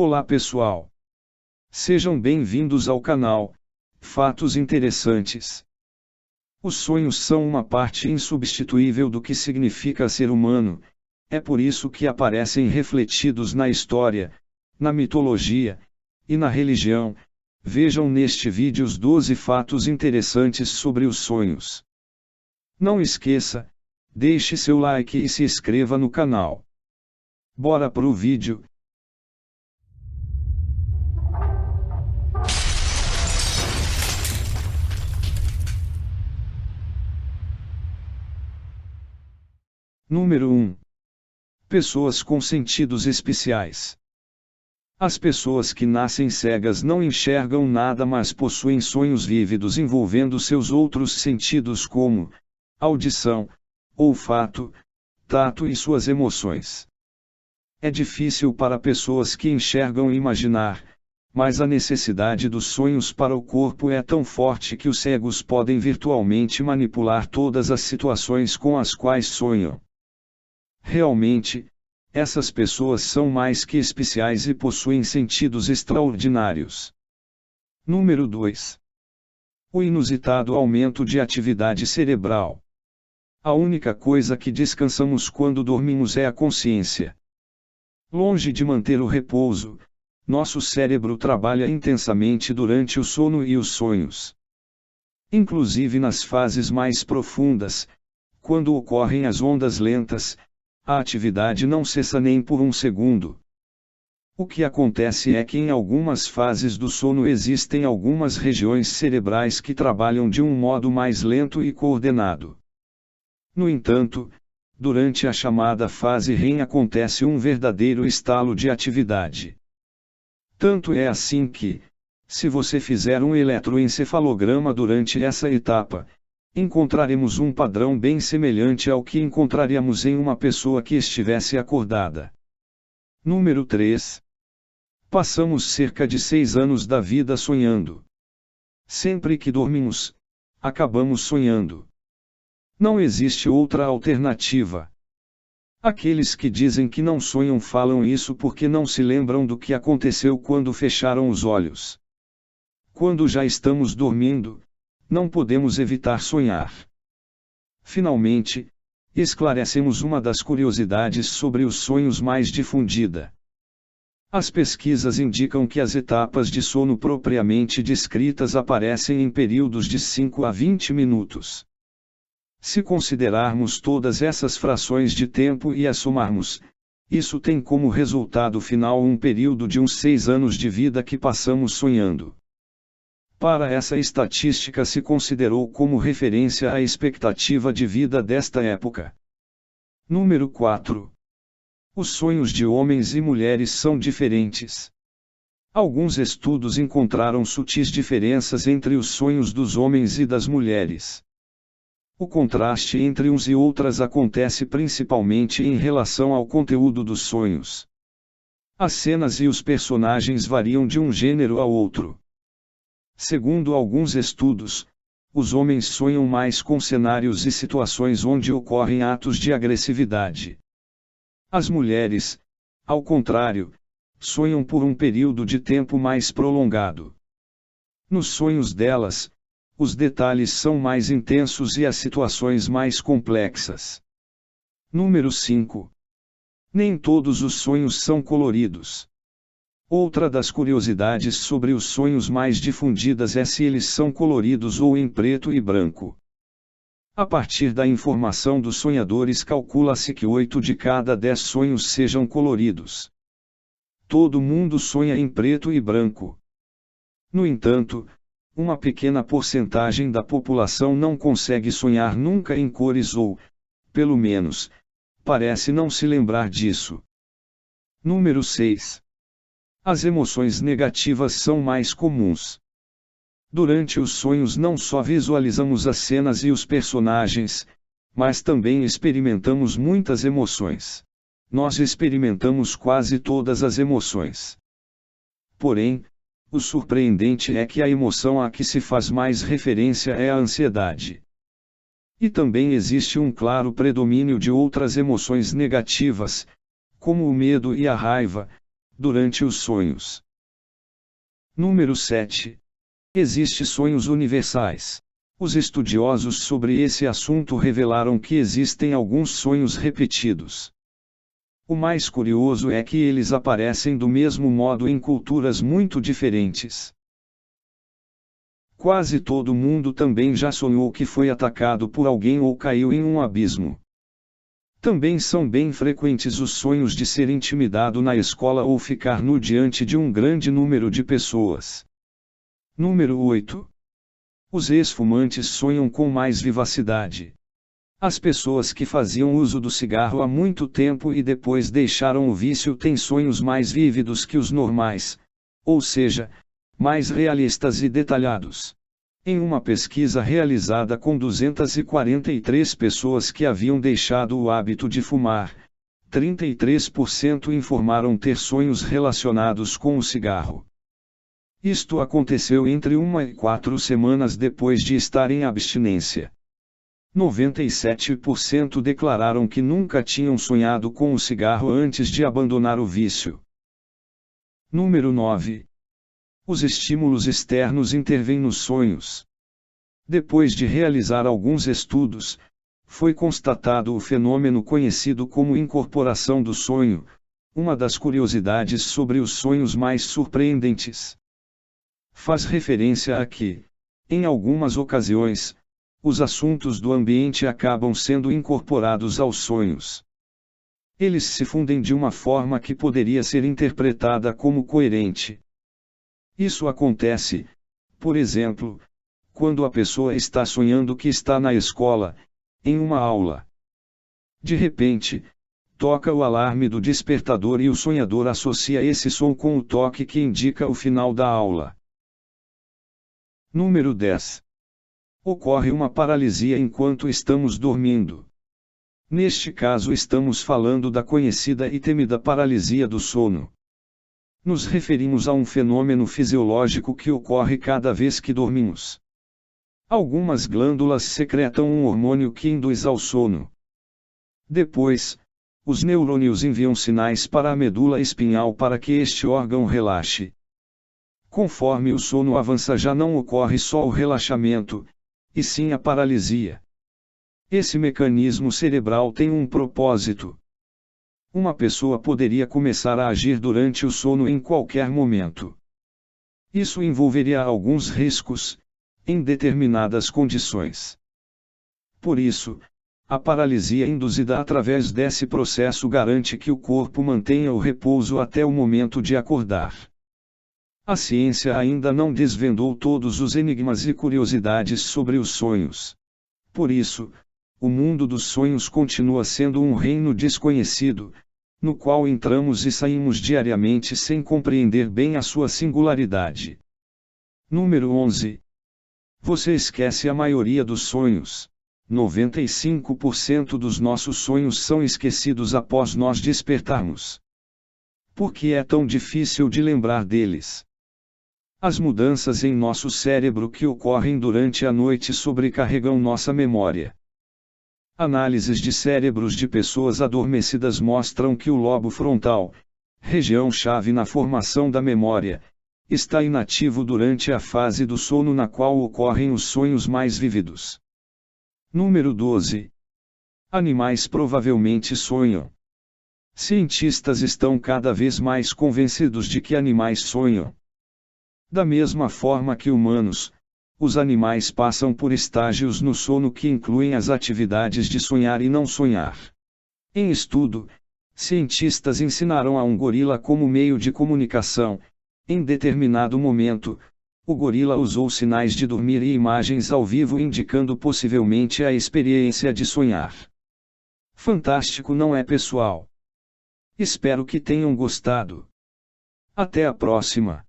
Olá pessoal! Sejam bem-vindos ao canal Fatos Interessantes. Os sonhos são uma parte insubstituível do que significa ser humano, é por isso que aparecem refletidos na história, na mitologia e na religião. Vejam neste vídeo os 12 fatos interessantes sobre os sonhos. Não esqueça, deixe seu like e se inscreva no canal. Bora pro vídeo. Número 1. Pessoas com sentidos especiais. As pessoas que nascem cegas não enxergam nada, mas possuem sonhos vívidos envolvendo seus outros sentidos como audição, olfato, tato e suas emoções. É difícil para pessoas que enxergam imaginar, mas a necessidade dos sonhos para o corpo é tão forte que os cegos podem virtualmente manipular todas as situações com as quais sonham. Realmente, essas pessoas são mais que especiais e possuem sentidos extraordinários. Número 2. O inusitado aumento de atividade cerebral. A única coisa que descansamos quando dormimos é a consciência. Longe de manter o repouso, nosso cérebro trabalha intensamente durante o sono e os sonhos. Inclusive nas fases mais profundas, quando ocorrem as ondas lentas, a atividade não cessa nem por um segundo. O que acontece é que em algumas fases do sono existem algumas regiões cerebrais que trabalham de um modo mais lento e coordenado. No entanto, durante a chamada fase REM acontece um verdadeiro estalo de atividade. Tanto é assim que, se você fizer um eletroencefalograma durante essa etapa, encontraremos um padrão bem semelhante ao que encontraríamos em uma pessoa que estivesse acordada. Número 3. Passamos cerca de 6 anos da vida sonhando. Sempre que dormimos, acabamos sonhando. Não existe outra alternativa. Aqueles que dizem que não sonham falam isso porque não se lembram do que aconteceu quando fecharam os olhos. Quando já estamos dormindo, não podemos evitar sonhar. Finalmente, esclarecemos uma das curiosidades sobre os sonhos mais difundida. As pesquisas indicam que as etapas de sono propriamente descritas aparecem em períodos de 5 a 20 minutos. Se considerarmos todas essas frações de tempo e as somarmos, isso tem como resultado final um período de uns 6 anos de vida que passamos sonhando. Para essa estatística se considerou como referência a expectativa de vida desta época. Número 4. Os sonhos de homens e mulheres são diferentes. Alguns estudos encontraram sutis diferenças entre os sonhos dos homens e das mulheres. O contraste entre uns e outras acontece principalmente em relação ao conteúdo dos sonhos. As cenas e os personagens variam de um gênero a outro. Segundo alguns estudos, os homens sonham mais com cenários e situações onde ocorrem atos de agressividade. As mulheres, ao contrário, sonham por um período de tempo mais prolongado. Nos sonhos delas, os detalhes são mais intensos e as situações mais complexas. Número 5. Nem todos os sonhos são coloridos. Outra das curiosidades sobre os sonhos mais difundidas é se eles são coloridos ou em preto e branco. A partir da informação dos sonhadores calcula-se que 8 de cada 10 sonhos sejam coloridos. Todo mundo sonha em preto e branco. No entanto, uma pequena porcentagem da população não consegue sonhar nunca em cores ou, pelo menos, parece não se lembrar disso. Número 6. As emoções negativas são mais comuns. Durante os sonhos não só visualizamos as cenas e os personagens, mas também experimentamos muitas emoções. Nós experimentamos quase todas as emoções. Porém, o surpreendente é que a emoção a que se faz mais referência é a ansiedade. E também existe um claro predomínio de outras emoções negativas, como o medo e a raiva, durante os sonhos. Número 7. Existem sonhos universais. Os estudiosos sobre esse assunto revelaram que existem alguns sonhos repetidos. O mais curioso é que eles aparecem do mesmo modo em culturas muito diferentes. Quase todo mundo também já sonhou que foi atacado por alguém ou caiu em um abismo. Também são bem frequentes os sonhos de ser intimidado na escola ou ficar nu diante de um grande número de pessoas. Número 8. Os ex-fumantes sonham com mais vivacidade. As pessoas que faziam uso do cigarro há muito tempo e depois deixaram o vício têm sonhos mais vívidos que os normais, ou seja, mais realistas e detalhados. Em uma pesquisa realizada com 243 pessoas que haviam deixado o hábito de fumar, 33% informaram ter sonhos relacionados com o cigarro. Isto aconteceu entre 1 e 4 semanas depois de estar em abstinência. 97% declararam que nunca tinham sonhado com o cigarro antes de abandonar o vício. Número 9. Os estímulos externos intervêm nos sonhos. Depois de realizar alguns estudos, foi constatado o fenômeno conhecido como incorporação do sonho, uma das curiosidades sobre os sonhos mais surpreendentes. Faz referência a que, em algumas ocasiões, os assuntos do ambiente acabam sendo incorporados aos sonhos. Eles se fundem de uma forma que poderia ser interpretada como coerente. Isso acontece, por exemplo, quando a pessoa está sonhando que está na escola, em uma aula. De repente, toca o alarme do despertador e o sonhador associa esse som com o toque que indica o final da aula. Número 10. Ocorre uma paralisia enquanto estamos dormindo. Neste caso estamos falando da conhecida e temida paralisia do sono. Nos referimos a um fenômeno fisiológico que ocorre cada vez que dormimos. Algumas glândulas secretam um hormônio que induz ao sono. Depois, os neurônios enviam sinais para a medula espinhal para que este órgão relaxe. Conforme o sono avança, já não ocorre só o relaxamento, e sim a paralisia. Esse mecanismo cerebral tem um propósito. Uma pessoa poderia começar a agir durante o sono em qualquer momento. Isso envolveria alguns riscos, em determinadas condições. Por isso, a paralisia induzida através desse processo garante que o corpo mantenha o repouso até o momento de acordar. A ciência ainda não desvendou todos os enigmas e curiosidades sobre os sonhos. Por isso, o mundo dos sonhos continua sendo um reino desconhecido, no qual entramos e saímos diariamente sem compreender bem a sua singularidade. Número 11. Você esquece a maioria dos sonhos. 95% dos nossos sonhos são esquecidos após nós despertarmos. Por que é tão difícil de lembrar deles? As mudanças em nosso cérebro que ocorrem durante a noite sobrecarregam nossa memória. Análises de cérebros de pessoas adormecidas mostram que o lobo frontal, região-chave na formação da memória, está inativo durante a fase do sono na qual ocorrem os sonhos mais vívidos. Número 12. Animais provavelmente sonham. Cientistas estão cada vez mais convencidos de que animais sonham. Da mesma forma que humanos, os animais passam por estágios no sono que incluem as atividades de sonhar e não sonhar. Em estudo, cientistas ensinaram a um gorila como meio de comunicação. Em determinado momento, o gorila usou sinais de dormir e imagens ao vivo indicando possivelmente a experiência de sonhar. Fantástico, não é, pessoal? Espero que tenham gostado. Até a próxima!